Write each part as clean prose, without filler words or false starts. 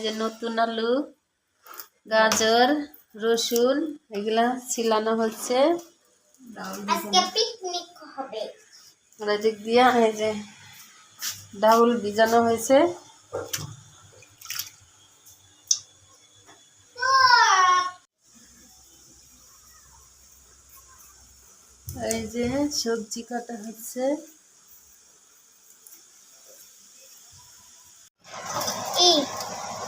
যে নতুন আলু, গাজর, রসুন এগুলা ছিলানো হচ্ছে। আজকে পিকনিক হবে। আর এদিক দিয়া এই যে ডাউল ভিজানো হয়েছে। এই যে সবজি কাটা হচ্ছে।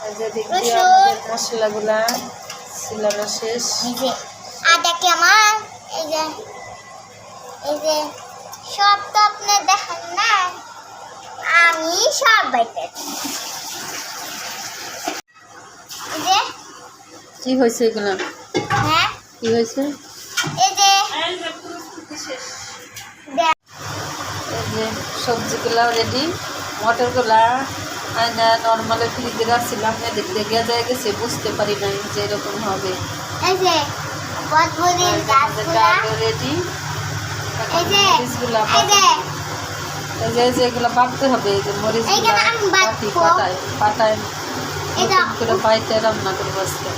এই যে দিক দিয়ে আমাদের মশলাগুলা ছিলানো শেষ। এই যে আদা কেমন, এই যে সব তো আপনি দেখেন না, আমি সব বাইতে। এই যে কি হয়েছে এগুলা? হ্যাঁ কি হয়েছে? এই যে সবজিগুলা রেডি। মটরগুলা আয়না নর্মালে ফ্রিজে রাখছিলাম, এদিক দিয়ে গেজা গেছে, বুঝতে পারি নাই যে এরকম হবে। এই যে বটবটির গাছগুলা রেডি। এই যে মরিচগুলা এই যে এই যে এগুলো বাটতে হবে। এই যে মরিচগুলা এইখানে আমি বাটি বাটবো। পাটায় এটা করে বাইতে রান্না করবো আজকে।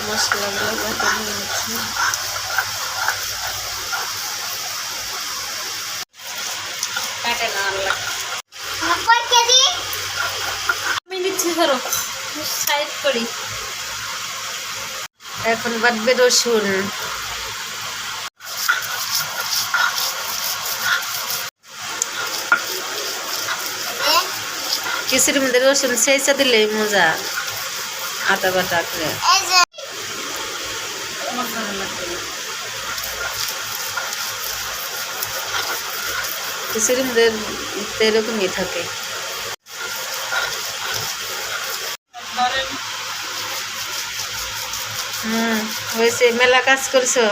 মশলাগুলো বাটা নিয়ে নিচ্ছি। কাটে না আল্লাহ। কয় কেজি? আমি নিচ্ছি, ধরো সাইড করি। এখন বাটবে রসুন। খিচুড়ির মধ্যে রসুন ছেঁচা দিলে মজা, আদা বাটা করে। এই যে খিচুড়ির মধ্যে এরকমই থাকে। হয়েছে। মেলা কাজ করছো?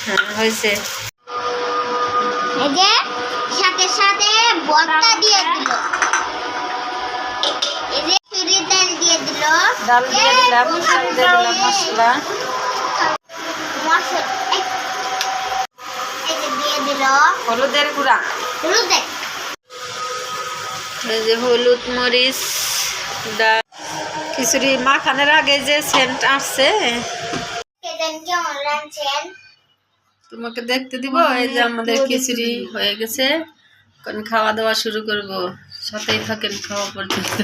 হ্যাঁ হয়েছে। এই যে সাথে সাথে ভর্তা দিয়ে দিল। এই যে চুরি ডাল দিয়ে দিল। ডাল দিয়ে দিলাম, দিয়ে দিলাম মশলা। মশলা এই যে দিয়ে দিল হলুদের গুঁড়া। হলুদ। এই যে হলুদ, মরিচ, ডাল। খিচুড়ি মাখানোর আগে যে সেন্ট আসছে কেমন রাঁধছেন তোমাকে দেখতে দিব। এই যে আমাদের খিচুড়ি হয়ে গেছে, এখন খাওয়া দাওয়া শুরু করব। সাথেই থাকেন খাওয়া পর্যন্ত।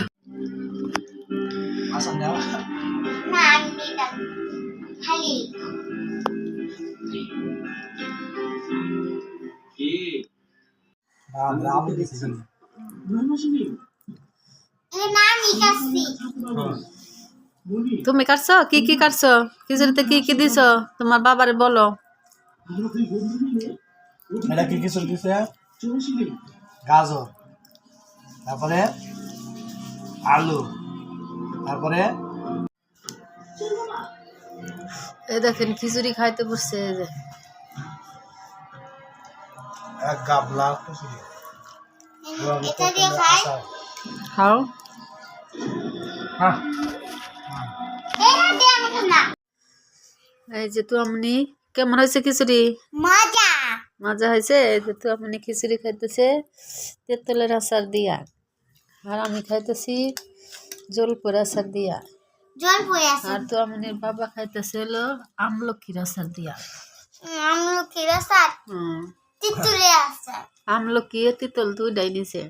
না আমি দিতাম খালি তুমি কাটছো? কি কি কাটছো খিচুড়িতে? কি কি দিছো তোমার বাবারে বলো। এটা কি খিচুড়ি দিছে? গাজর, তারপরে আলু, তারপরে এই দেখেন খিচুড়ি খাইতে বসছে। এই যে এক গাবলা খিচুড়ি। এটা দিয়ে খাই। খাও। হ্যাঁ এটা দিয়ে আমাকে না এই যে তো আমনি কেমন হয়েছে খিচুড়ি? মজা। মজা হয়েছে। এই যে তো আমনি খিচুড়ি খাইতেছে তেঁতুলের আচার দিয়া, আর আমি খাইতেছি জলপুর আচার দিয়া, জল পড়ে আছে। আর তো আমনির বাবা খাইতেছে হলো আমলকির আচার দিয়া। আমলকির আচার, তিতুলের আচার। আমলকি তিতল দুইটাই নিছে।